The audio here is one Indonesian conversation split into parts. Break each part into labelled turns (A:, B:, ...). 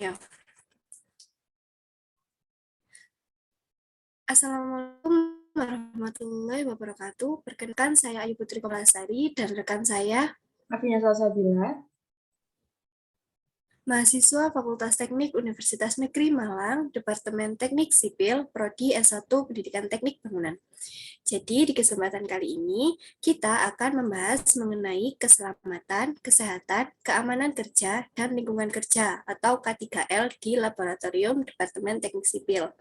A: Ya. Assalamualaikum warahmatullahi wabarakatuh. Perkenalkan, saya Ayu Putri Kolasari dan rekan saya,
B: Afinya Salsabila,
A: mahasiswa Fakultas Teknik Universitas Negeri Malang, Departemen Teknik Sipil, Prodi S1 Pendidikan Teknik Bangunan. Jadi, di kesempatan kali ini, kita akan membahas mengenai keselamatan, kesehatan, keamanan kerja, dan lingkungan kerja atau K3L di Laboratorium Departemen Teknik Sipil.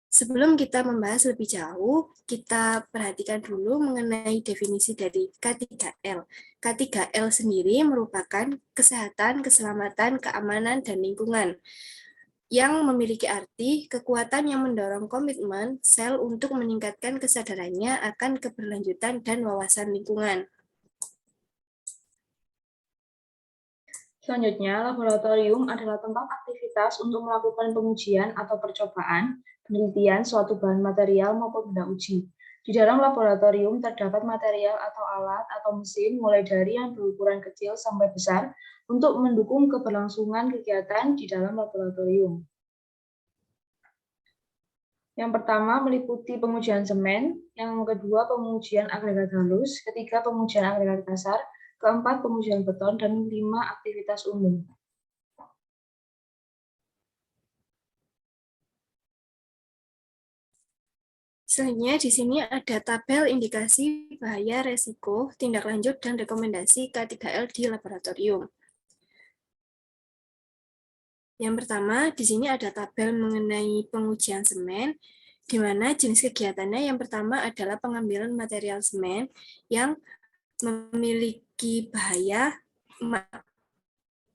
A: Sebelum kita membahas lebih jauh, kita perhatikan dulu mengenai definisi dari K3L. K3L sendiri merupakan kesehatan, keselamatan, keamanan, dan lingkungan yang memiliki arti kekuatan yang mendorong komitmen sel untuk meningkatkan kesadarannya akan keberlanjutan dan wawasan lingkungan.
B: selanjutnya laboratorium adalah tempat aktivitas untuk melakukan pengujian atau percobaan, penelitian suatu bahan material maupun benda uji. Di dalam laboratorium terdapat material atau alat atau mesin mulai dari yang berukuran kecil sampai besar untuk mendukung keberlangsungan kegiatan di dalam laboratorium. Yang pertama meliputi pengujian semen, yang kedua pengujian agregat halus, ketiga pengujian agregat kasar, keempat pengujian beton, dan lima aktivitas umum.
A: Selanjutnya di sini ada tabel indikasi bahaya, resiko, tindak lanjut, dan rekomendasi K3L di laboratorium. Yang pertama, di sini ada tabel mengenai pengujian semen, di mana jenis kegiatannya yang pertama adalah pengambilan material semen yang memiliki bahaya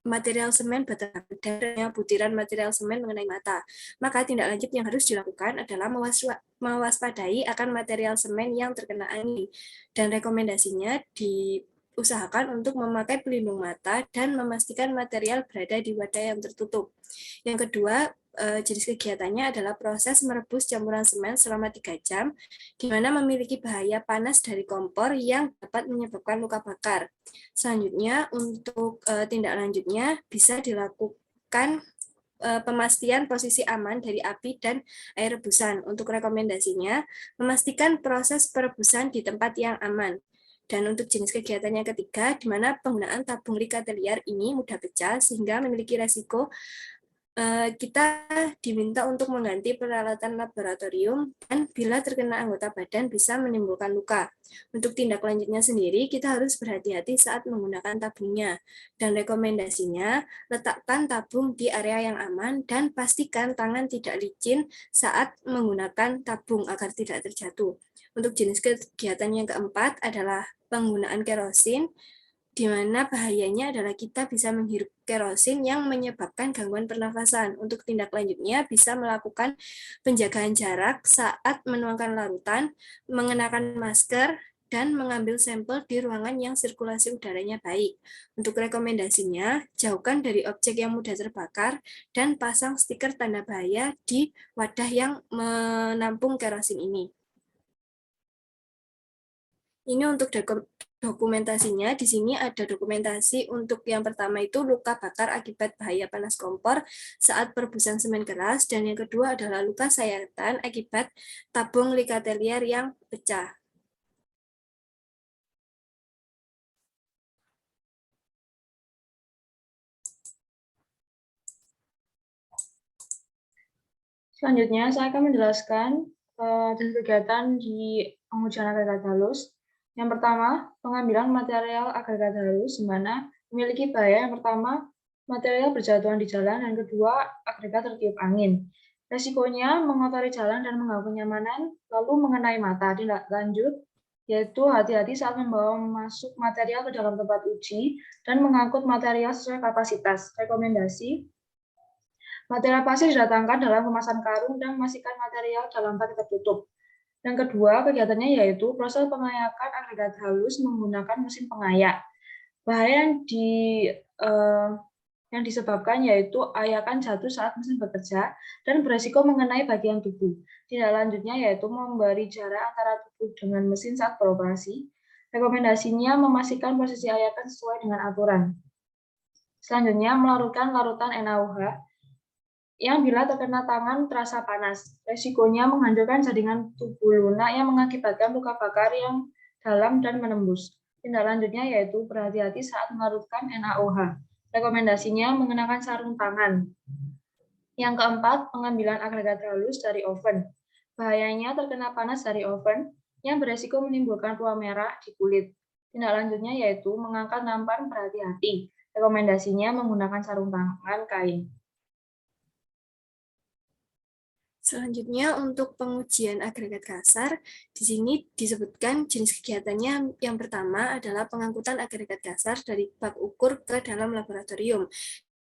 A: material semen dan butiran material semen mengenai mata. Maka tindak lanjut yang harus dilakukan adalah mewaspadai akan material semen yang terkena angin dan rekomendasinya diusahakan untuk memakai pelindung mata dan memastikan material berada di wadah yang tertutup. Yang kedua, jenis kegiatannya adalah proses merebus campuran semen selama 3 jam, di mana memiliki bahaya panas dari kompor yang dapat menyebabkan luka bakar. Selanjutnya, untuk tindak lanjutnya bisa dilakukan pemastian posisi aman dari api dan air rebusan. Untuk rekomendasinya, memastikan proses perebusan di tempat yang aman. Dan untuk jenis kegiatan yang ketiga, di mana penggunaan tabung likatelier ini mudah pecah sehingga memiliki resiko kita diminta untuk mengganti peralatan laboratorium dan bila terkena anggota badan bisa menimbulkan luka. Untuk tindak lanjutnya sendiri, kita harus berhati-hati saat menggunakan tabungnya. Dan rekomendasinya, letakkan tabung di area yang aman dan pastikan tangan tidak licin saat menggunakan tabung agar tidak terjatuh. Untuk jenis kegiatan yang keempat adalah penggunaan kerosin, di mana bahayanya adalah kita bisa menghirup kerosin yang menyebabkan gangguan pernafasan. Untuk tindak lanjutnya bisa melakukan penjagaan jarak saat menuangkan larutan, mengenakan masker, dan mengambil sampel di ruangan yang sirkulasi udaranya baik. Untuk rekomendasinya, jauhkan dari objek yang mudah terbakar dan pasang stiker tanda bahaya di wadah yang menampung kerosin ini. Ini untuk dokumentasinya. Di sini ada dokumentasi untuk yang pertama itu luka bakar akibat bahaya panas kompor saat perebusan semen keras, dan yang kedua adalah luka sayatan akibat tabung likatelier yang pecah.
B: Selanjutnya, saya akan menjelaskan jenis kegiatan di pengujian agregat halus. Yang pertama, pengambilan material agregat halus, di mana memiliki bahaya yang pertama, material berjatuhan di jalan, dan kedua, agregat tertiup angin. Resikonya mengotori jalan dan mengganggu kenyamanan, lalu mengenai mata. Tindak lanjut, yaitu hati-hati saat membawa masuk material ke dalam tempat uji dan mengangkut material sesuai kapasitas. Rekomendasi, material pasti didatangkan dalam kemasan karung dan memastikan material dalam tempat tertutup. Yang kedua, kegiatannya yaitu proses pengayakan agregat halus menggunakan mesin pengayak. Bahaya yang disebabkan yaitu ayakan jatuh saat mesin bekerja dan beresiko mengenai bagian tubuh. Tindak lanjutnya yaitu memberi jarak antara tubuh dengan mesin saat beroperasi. Rekomendasinya memastikan posisi ayakan sesuai dengan aturan. Selanjutnya, melarutkan larutan NaOH yang bila terkena tangan terasa panas. Resikonya menghancurkan jaringan tubuh lunak yang mengakibatkan luka bakar yang dalam dan menembus. Tindak lanjutnya yaitu berhati-hati saat melarutkan NaOH. Rekomendasinya mengenakan sarung tangan. Yang keempat, pengambilan agregat halus dari oven. Bahayanya terkena panas dari oven yang beresiko menimbulkan ruam merah di kulit. Tindak lanjutnya yaitu mengangkat nampan berhati-hati. Rekomendasinya menggunakan sarung tangan kain.
A: Selanjutnya untuk pengujian agregat kasar, di sini disebutkan jenis kegiatannya yang pertama adalah pengangkutan agregat kasar dari bak ukur ke dalam laboratorium,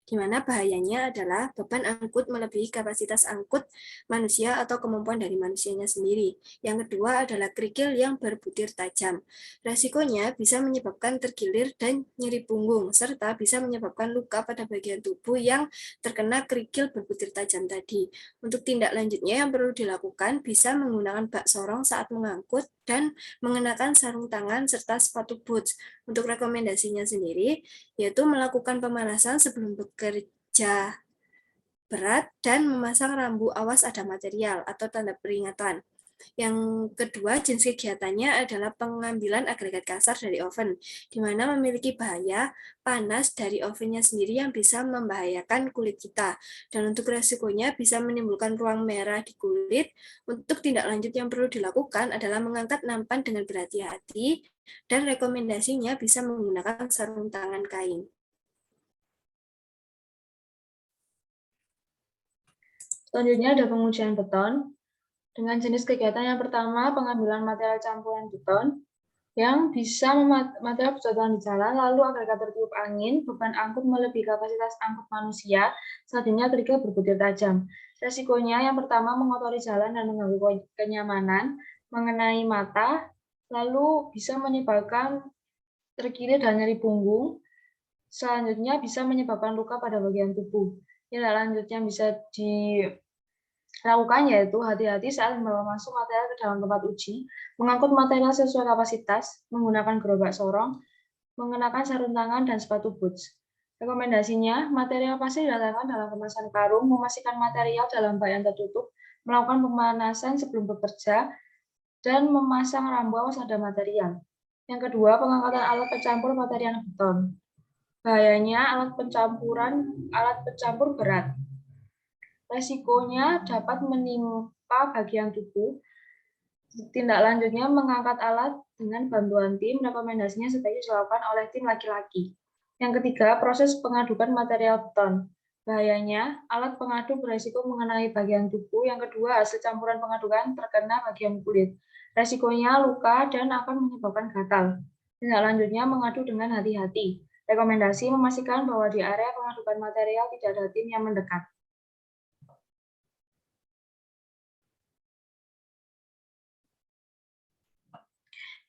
A: di mana bahayanya adalah beban angkut melebihi kapasitas angkut manusia atau kemampuan dari manusianya sendiri. Yang kedua adalah kerikil yang berbutir tajam. Resikonya bisa menyebabkan tergilir dan nyeri punggung, serta bisa menyebabkan luka pada bagian tubuh yang terkena kerikil berbutir tajam tadi. Untuk tindak lanjutnya yang perlu dilakukan bisa menggunakan bak sorong saat mengangkut dan mengenakan sarung tangan serta sepatu boots. Untuk rekomendasinya sendiri, yaitu melakukan pemanasan sebelum bekerja berat dan memasang rambu awas ada material atau tanda peringatan. Yang kedua, jenis kegiatannya adalah pengambilan agregat kasar dari oven, di mana memiliki bahaya panas dari ovennya sendiri yang bisa membahayakan kulit kita. Dan untuk resikonya bisa menimbulkan ruang merah di kulit. Untuk tindak lanjut yang perlu dilakukan adalah mengangkat nampan dengan berhati-hati, dan rekomendasinya bisa menggunakan sarung tangan kain.
B: Selanjutnya ada pengujian beton. Dengan jenis kegiatan yang pertama, pengambilan material campuran beton yang bisa material berjatuhan di jalan, lalu agregat tertiup angin, beban angkut melebihi kapasitas angkut manusia, selanjutnya kerikil berbutir tajam. Resikonya yang pertama mengotori jalan dan mengganggu kenyamanan, mengenai mata, lalu bisa menyebabkan terkilir dan nyeri punggung, selanjutnya bisa menyebabkan luka pada bagian tubuh. Tindak lanjut yang bisa dilakukan yaitu hati-hati saat membawa masuk material ke dalam tempat uji, mengangkut material sesuai kapasitas, menggunakan gerobak sorong, mengenakan sarung tangan dan sepatu boots. Rekomendasinya, material pasti diletakkan dalam kemasan karung, memastikan material dalam bak yang tertutup, melakukan pemanasan sebelum bekerja, dan memasang rambu awas ada material. Yang kedua, pengangkatan alat pencampur material beton. Bahayanya alat pencampur berat. Resikonya dapat menimpa bagian tubuh. Tindak lanjutnya mengangkat alat dengan bantuan tim, rekomendasinya sebaiknya dilakukan oleh tim laki-laki. Yang ketiga, proses pengadukan material beton. Bahayanya, alat pengaduk beresiko mengenai bagian tubuh. Yang kedua, hasil campuran pengadukan terkena bagian kulit. Resikonya luka dan akan menyebabkan gatal. Tindak lanjutnya mengaduk dengan hati-hati. Rekomendasi memastikan bahwa di area pengadukan material tidak ada tim yang mendekat.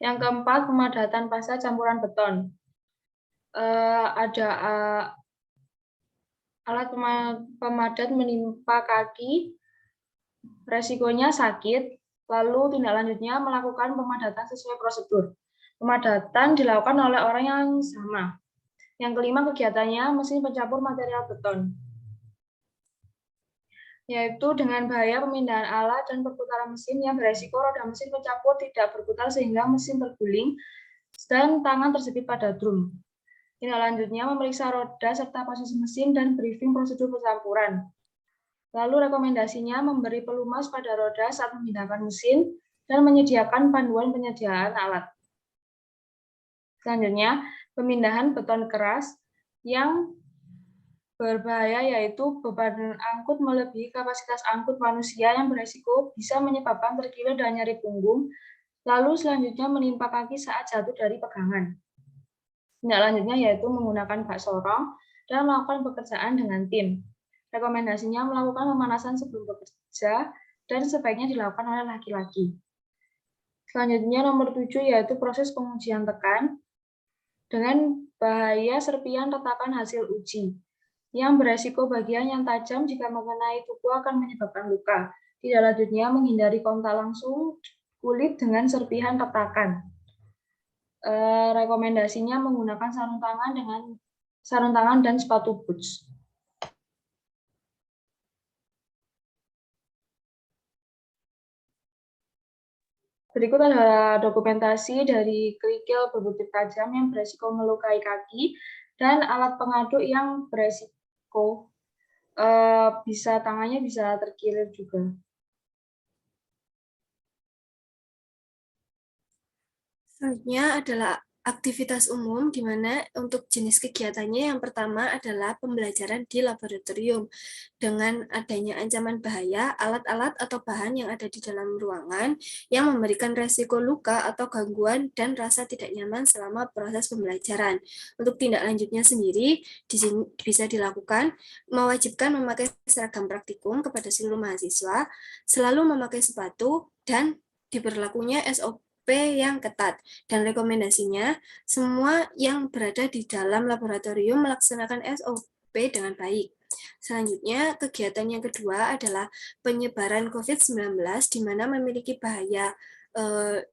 B: Yang keempat, pemadatan pasta campuran beton. Ada alat pemadat menimpa kaki, resikonya sakit, lalu tindak lanjutnya melakukan pemadatan sesuai prosedur. Pemadatan dilakukan oleh orang yang sama. Yang kelima, kegiatannya mesin pencampur material beton, yaitu dengan bahaya pemindahan alat dan perputaran mesin yang beresiko roda mesin pencampur tidak berputar sehingga mesin terguling dan tangan terjepit pada drum. Tindak lanjutnya memeriksa roda serta posisi mesin dan briefing prosedur pencampuran. Lalu rekomendasinya memberi pelumas pada roda saat memindahkan mesin dan menyediakan panduan penyediaan alat. Selanjutnya, pemindahan beton keras yang berbahaya yaitu beban angkut melebihi kapasitas angkut manusia yang beresiko bisa menyebabkan terkilir dan nyeri punggung, lalu selanjutnya menimpa kaki saat jatuh dari pegangan. Tindak lanjutnya yaitu menggunakan bak sorong dan melakukan pekerjaan dengan tim. Rekomendasinya melakukan pemanasan sebelum bekerja dan sebaiknya dilakukan oleh laki-laki. Selanjutnya nomor 7 yaitu proses pengujian tekan dengan bahaya serpian retakan hasil uji yang beresiko bagian yang tajam jika mengenai tubuh akan menyebabkan luka. Tindak lanjutnya menghindari kontak langsung kulit dengan serpihan retakan. Rekomendasinya menggunakan sarung tangan dengan sarung tangan, dan sepatu boots. Berikut adalah dokumentasi dari kerikil berbutir tajam yang beresiko melukai kaki dan alat pengaduk yang beresiko tangannya bisa terkilir juga.
A: Selanjutnya adalah aktivitas umum, di mana untuk jenis kegiatannya yang pertama adalah pembelajaran di laboratorium. Dengan adanya ancaman bahaya, alat-alat atau bahan yang ada di dalam ruangan yang memberikan resiko luka atau gangguan dan rasa tidak nyaman selama proses pembelajaran. Untuk tindak lanjutnya sendiri, di sini bisa dilakukan mewajibkan memakai seragam praktikum kepada seluruh mahasiswa, selalu memakai sepatu, dan diberlakunya SOP yang ketat. Dan rekomendasinya, semua yang berada di dalam laboratorium melaksanakan SOP dengan baik. Selanjutnya, kegiatan yang kedua adalah penyebaran COVID-19, di mana memiliki bahaya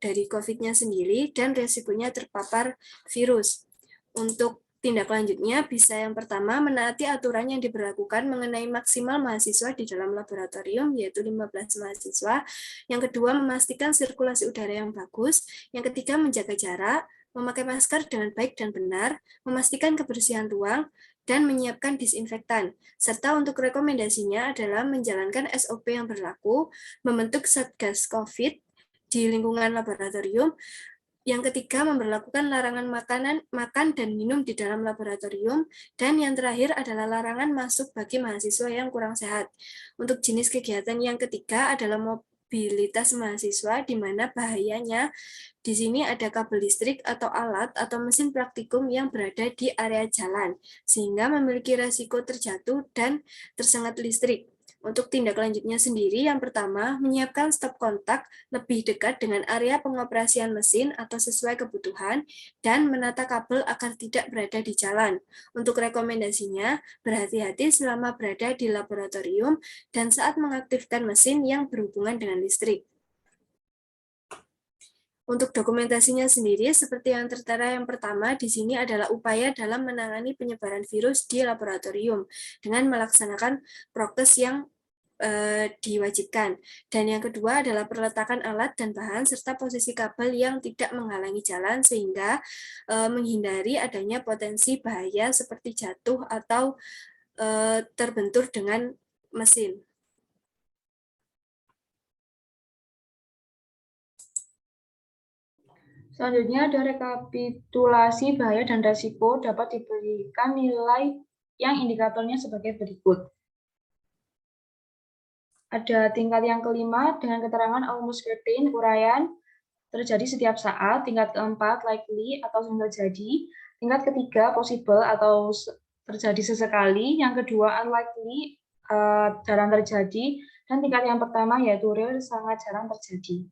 A: dari COVID-nya sendiri dan resikonya terpapar virus. Untuk tindak lanjutnya, bisa yang pertama menaati aturan yang diberlakukan mengenai maksimal mahasiswa di dalam laboratorium, yaitu 15 mahasiswa. Yang kedua, memastikan sirkulasi udara yang bagus. Yang ketiga, menjaga jarak, memakai masker dengan baik dan benar, memastikan kebersihan ruang, dan menyiapkan disinfektan. Serta untuk rekomendasinya adalah menjalankan SOP yang berlaku, membentuk Satgas COVID di lingkungan laboratorium. Yang ketiga, memberlakukan larangan makan dan minum di dalam laboratorium. Dan yang terakhir adalah larangan masuk bagi mahasiswa yang kurang sehat. Untuk jenis kegiatan yang ketiga adalah mobilitas mahasiswa, di mana bahayanya di sini ada kabel listrik atau alat atau mesin praktikum yang berada di area jalan, sehingga memiliki resiko terjatuh dan tersengat listrik. Untuk tindak lanjutnya sendiri, yang pertama, menyiapkan stop kontak lebih dekat dengan area pengoperasian mesin atau sesuai kebutuhan, dan menata kabel agar tidak berada di jalan. Untuk rekomendasinya, berhati-hati selama berada di laboratorium dan saat mengaktifkan mesin yang berhubungan dengan listrik. Untuk dokumentasinya sendiri, seperti yang tertera yang pertama, di sini adalah upaya dalam menangani penyebaran virus di laboratorium dengan melaksanakan prokes yang diwajibkan. Dan yang kedua adalah perletakan alat dan bahan serta posisi kabel yang tidak menghalangi jalan sehingga menghindari adanya potensi bahaya seperti jatuh atau terbentur dengan mesin.
B: Selanjutnya ada rekapitulasi bahaya dan risiko dapat diberikan nilai yang indikatornya sebagai berikut. Ada tingkat yang kelima dengan keterangan almost certain, uraian, terjadi setiap saat. Tingkat keempat likely atau sering terjadi. Tingkat ketiga possible atau terjadi sesekali. Yang kedua unlikely, jarang terjadi. Dan tingkat yang pertama yaitu real, sangat jarang terjadi.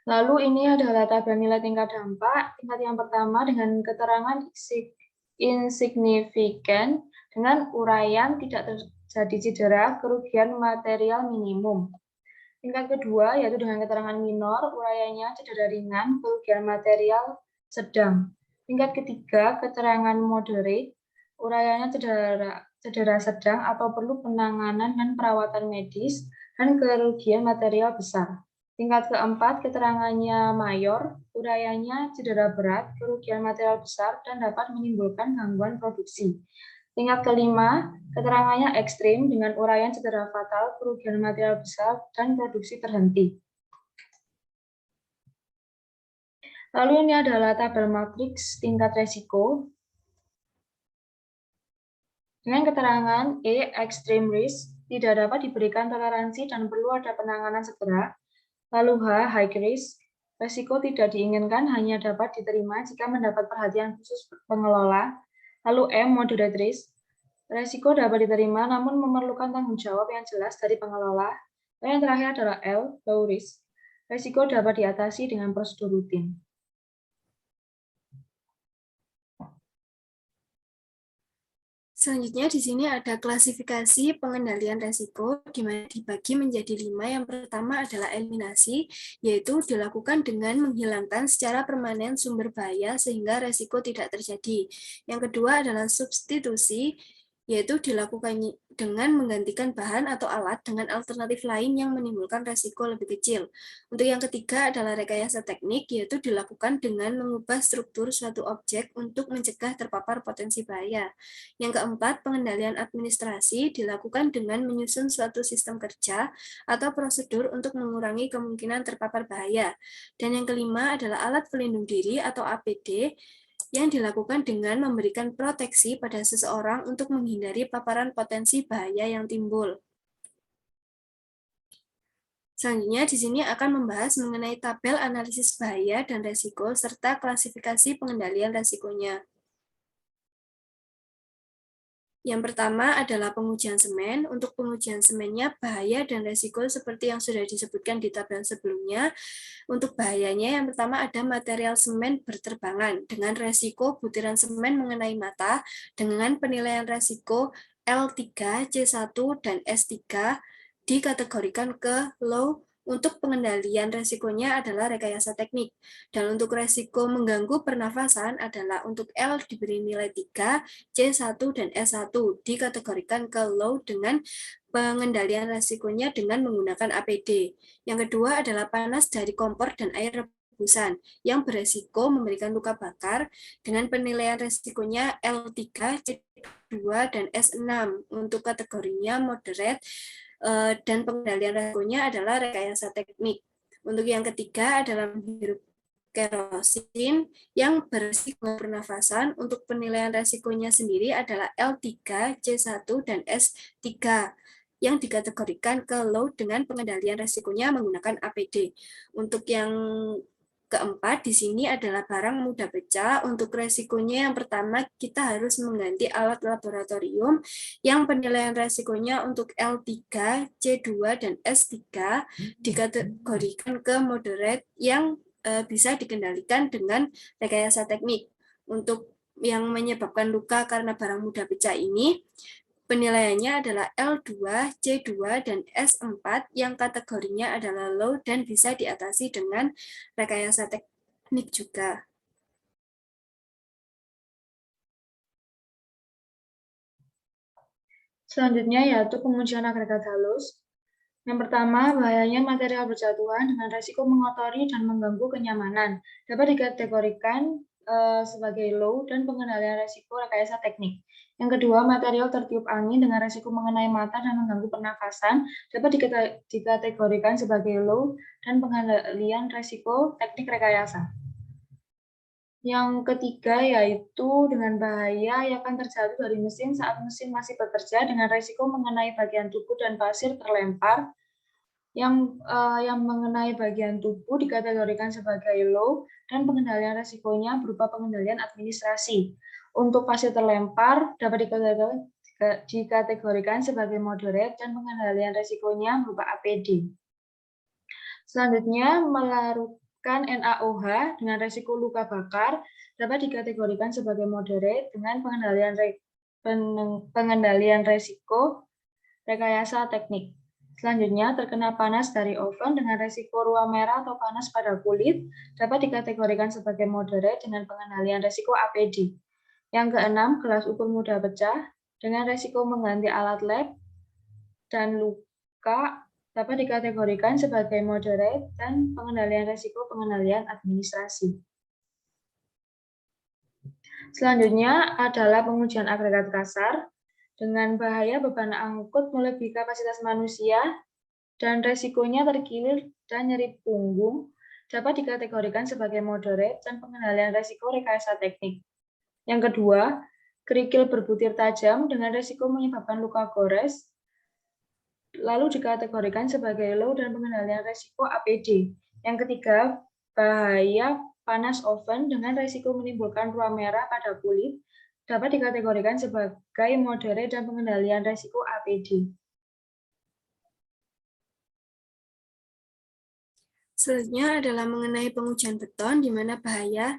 B: Lalu ini adalah tabel nilai tingkat dampak. Tingkat yang pertama dengan keterangan insignificant dengan uraian tidak terjadi cedera, kerugian material minimum. Tingkat kedua yaitu dengan keterangan minor, uraiannya cedera ringan, kerugian material sedang. Tingkat ketiga keterangan moderate, uraiannya cedera sedang atau perlu penanganan dan perawatan medis dan kerugian material besar. Tingkat keempat, keterangannya mayor, uraiannya cedera berat, kerugian material besar, dan dapat menimbulkan gangguan produksi. Tingkat kelima, keterangannya ekstrim dengan uraian cedera fatal, kerugian material besar, dan produksi terhenti. Lalu ini adalah tabel matriks tingkat resiko. Dengan keterangan E, extreme risk, tidak dapat diberikan toleransi dan perlu ada penanganan segera. Lalu H, high risk, resiko tidak diinginkan hanya dapat diterima jika mendapat perhatian khusus pengelola. Lalu M, moderate risk, resiko dapat diterima namun memerlukan tanggung jawab yang jelas dari pengelola. Dan yang terakhir adalah L, low risk, resiko dapat diatasi dengan prosedur rutin.
A: Selanjutnya di sini ada klasifikasi pengendalian resiko, di mana dibagi menjadi 5. Yang pertama adalah eliminasi, yaitu dilakukan dengan menghilangkan secara permanen sumber bahaya sehingga resiko tidak terjadi. Yang kedua adalah substitusi, yaitu dilakukan dengan menggantikan bahan atau alat dengan alternatif lain yang menimbulkan resiko lebih kecil. Untuk yang ketiga adalah rekayasa teknik, yaitu dilakukan dengan mengubah struktur suatu objek untuk mencegah terpapar potensi bahaya. Yang keempat, pengendalian administrasi dilakukan dengan menyusun suatu sistem kerja atau prosedur untuk mengurangi kemungkinan terpapar bahaya. Dan yang kelima adalah alat pelindung diri atau APD yang dilakukan dengan memberikan proteksi pada seseorang untuk menghindari paparan potensi bahaya yang timbul. Selanjutnya, di sini akan membahas mengenai tabel analisis bahaya dan resiko serta klasifikasi pengendalian resikonya. Yang pertama adalah pengujian semen. Untuk pengujian semennya, bahaya dan resiko seperti yang sudah disebutkan di tabel sebelumnya. Untuk bahayanya, yang pertama ada material semen berterbangan dengan resiko butiran semen mengenai mata dengan penilaian resiko L3, C1, dan S3 dikategorikan ke low. Untuk pengendalian resikonya adalah rekayasa teknik. Dan untuk resiko mengganggu pernafasan adalah untuk L diberi nilai 3, C1 dan S1 dikategorikan ke low dengan pengendalian resikonya dengan menggunakan APD. Yang kedua adalah panas dari kompor dan air rebusan yang beresiko memberikan luka bakar dengan penilaian resikonya L3, C2, dan S6. Untuk kategorinya moderate dan pengendalian resikonya adalah rekayasa teknik. Untuk yang ketiga adalah menghirup kerosin yang berisiko pernafasan. Untuk penilaian resikonya sendiri adalah L3, C1, dan S3 yang dikategorikan ke low dengan pengendalian resikonya menggunakan APD. Untuk yang keempat di sini adalah barang mudah pecah. Untuk resikonya yang pertama kita harus mengganti alat laboratorium yang penilaian resikonya untuk L3, C2, dan S3 dikategorikan ke moderate yang bisa dikendalikan dengan rekayasa teknik. Untuk yang menyebabkan luka karena barang mudah pecah ini, penilaiannya adalah L2, C2, dan S4 yang kategorinya adalah low dan bisa diatasi dengan rekayasa teknik juga.
B: Selanjutnya yaitu pengujian agregat halus. Yang pertama, bahayanya material berjatuhan dengan resiko mengotori dan mengganggu kenyamanan. Dapat dikategorikan sebagai low dan pengendalian resiko rekayasa teknik. Yang kedua, material tertiup angin dengan resiko mengenai mata dan mengganggu pernafasan dapat dikategorikan sebagai low dan pengendalian resiko teknik rekayasa. Yang ketiga yaitu dengan bahaya yang akan terjatuh dari mesin saat mesin masih bekerja dengan resiko mengenai bagian tubuh dan pasir terlempar. Yang mengenai bagian tubuh dikategorikan sebagai low dan pengendalian resikonya berupa pengendalian administrasi. Untuk pasir terlempar dapat dikategorikan sebagai moderate dan pengendalian resikonya berupa APD. Selanjutnya, melarutkan NaOH dengan resiko luka bakar dapat dikategorikan sebagai moderate dengan pengendalian resiko rekayasa teknik. Selanjutnya, terkena panas dari oven dengan resiko ruam merah atau panas pada kulit dapat dikategorikan sebagai moderate dengan pengendalian resiko APD. Yang keenam, gelas ukur mudah pecah dengan resiko mengganti alat lab dan luka dapat dikategorikan sebagai moderate dan pengendalian resiko pengendalian administrasi. Selanjutnya adalah pengujian agregat kasar dengan bahaya beban angkut melebihi kapasitas manusia dan resikonya terkilir dan nyeri punggung dapat dikategorikan sebagai moderate dan pengendalian resiko rekayasa teknik. Yang kedua, kerikil berbutir tajam dengan resiko menyebabkan luka gores lalu dikategorikan sebagai low dan pengendalian resiko APD. Yang ketiga, bahaya panas oven dengan resiko menimbulkan ruam merah pada kulit dapat dikategorikan sebagai moderate dan pengendalian resiko APD.
A: Selanjutnya adalah mengenai pengujian beton, di mana bahaya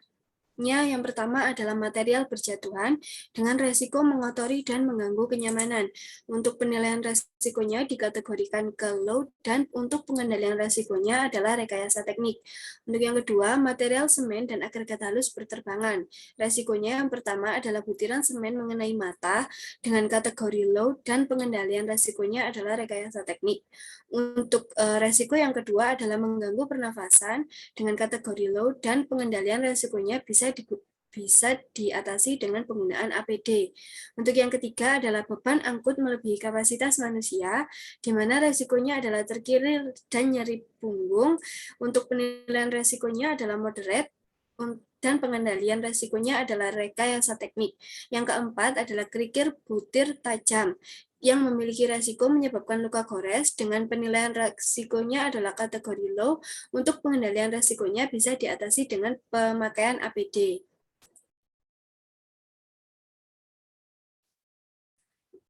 A: Yang pertama adalah material berjatuhan dengan resiko mengotori dan mengganggu kenyamanan. Untuk penilaian resikonya dikategorikan ke low dan untuk pengendalian resikonya adalah rekayasa teknik. Untuk yang kedua, material semen dan agregat halus berterbangan. Resikonya yang pertama adalah butiran semen mengenai mata dengan kategori low dan pengendalian resikonya adalah rekayasa teknik. Untuk resiko yang kedua adalah mengganggu pernafasan dengan kategori low dan pengendalian resikonya bisa diatasi dengan penggunaan APD. Untuk yang ketiga adalah beban angkut melebihi kapasitas manusia, di mana resikonya adalah terkilir dan nyeri punggung. Untuk penilaian resikonya adalah moderate, dan pengendalian resikonya adalah rekayasa teknik. Yang keempat adalah kerikil butir tajam yang memiliki resiko menyebabkan luka gores dengan penilaian resikonya adalah kategori low. Untuk pengendalian resikonya bisa diatasi dengan pemakaian APD.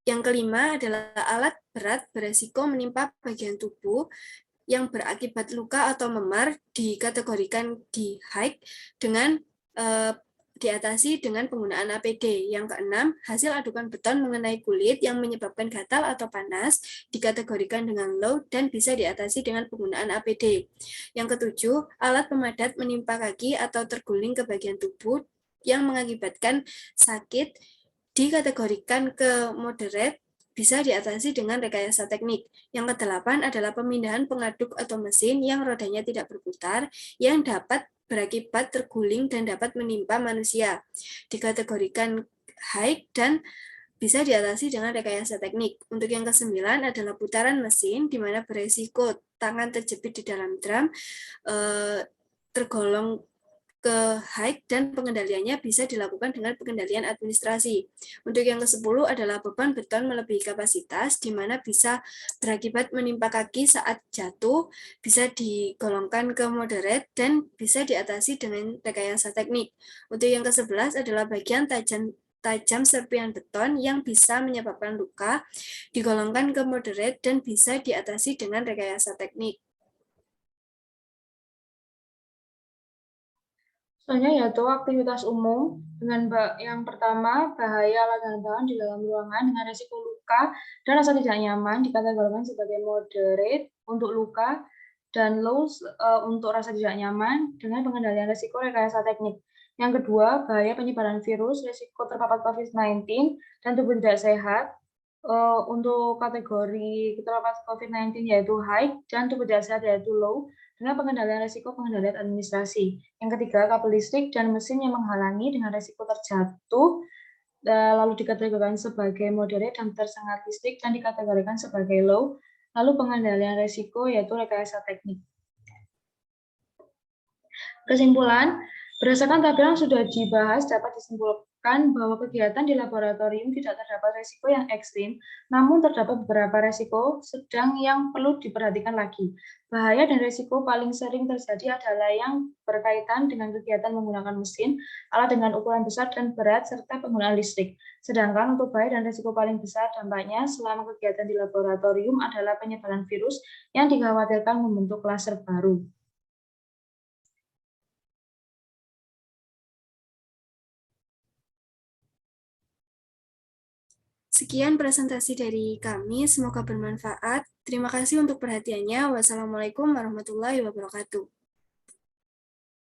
A: Yang kelima adalah alat berat beresiko menimpa bagian tubuh yang berakibat luka atau memar dikategorikan di high dengan diatasi dengan penggunaan APD. Yang keenam, hasil adukan beton mengenai kulit yang menyebabkan gatal atau panas dikategorikan dengan low dan bisa diatasi dengan penggunaan APD. Yang ketujuh, alat pemadat menimpa kaki atau terguling ke bagian tubuh yang mengakibatkan sakit dikategorikan ke moderate, bisa diatasi dengan rekayasa teknik. Yang kedelapan adalah pemindahan pengaduk atau mesin yang rodanya tidak berputar, yang dapat berakibat terguling dan dapat menimpa manusia. Dikategorikan high dan bisa diatasi dengan rekayasa teknik. Untuk yang kesembilan adalah putaran mesin, di mana beresiko tangan terjepit di dalam drum, tergolong ke high dan pengendaliannya bisa dilakukan dengan pengendalian administrasi. Untuk yang ke-10 adalah beban beton melebihi kapasitas, di mana bisa berakibat menimpa kaki saat jatuh, bisa digolongkan ke moderate, dan bisa diatasi dengan rekayasa teknik. Untuk yang ke-11 adalah bagian tajam serpian beton yang bisa menyebabkan luka, digolongkan ke moderate, dan bisa diatasi dengan rekayasa teknik.
B: Selanjutnya yaitu aktivitas umum dengan yang pertama bahaya alat dan bahan di dalam ruangan dengan resiko luka dan rasa tidak nyaman dikategorikan sebagai moderate untuk luka dan low untuk rasa tidak nyaman dengan pengendalian resiko rekayasa teknik. Yang kedua, bahaya penyebaran virus, resiko terpapar COVID-19 dan tubuh tidak sehat. Untuk kategori terpapar COVID-19 yaitu high dan tubuh tidak sehat yaitu low dengan pengendalian resiko pengendalian administrasi. Yang ketiga, kabel listrik dan mesin yang menghalangi dengan resiko terjatuh, lalu dikategorikan sebagai moderate dan tersengat listrik dan dikategorikan sebagai low. Lalu pengendalian resiko yaitu rekayasa teknik. Kesimpulan, berdasarkan tabel yang sudah dibahas dapat disimpulkan bahwa kegiatan di laboratorium tidak terdapat resiko yang ekstrim, namun terdapat beberapa resiko sedang yang perlu diperhatikan lagi. Bahaya dan resiko paling sering terjadi adalah yang berkaitan dengan kegiatan menggunakan mesin, alat dengan ukuran besar dan berat, serta penggunaan listrik. Sedangkan untuk bahaya dan resiko paling besar dampaknya selama kegiatan di laboratorium adalah penyebaran virus yang dikhawatirkan membentuk klaster baru.
A: Sekian presentasi dari kami, semoga bermanfaat. Terima kasih untuk perhatiannya. Wassalamualaikum warahmatullahi wabarakatuh.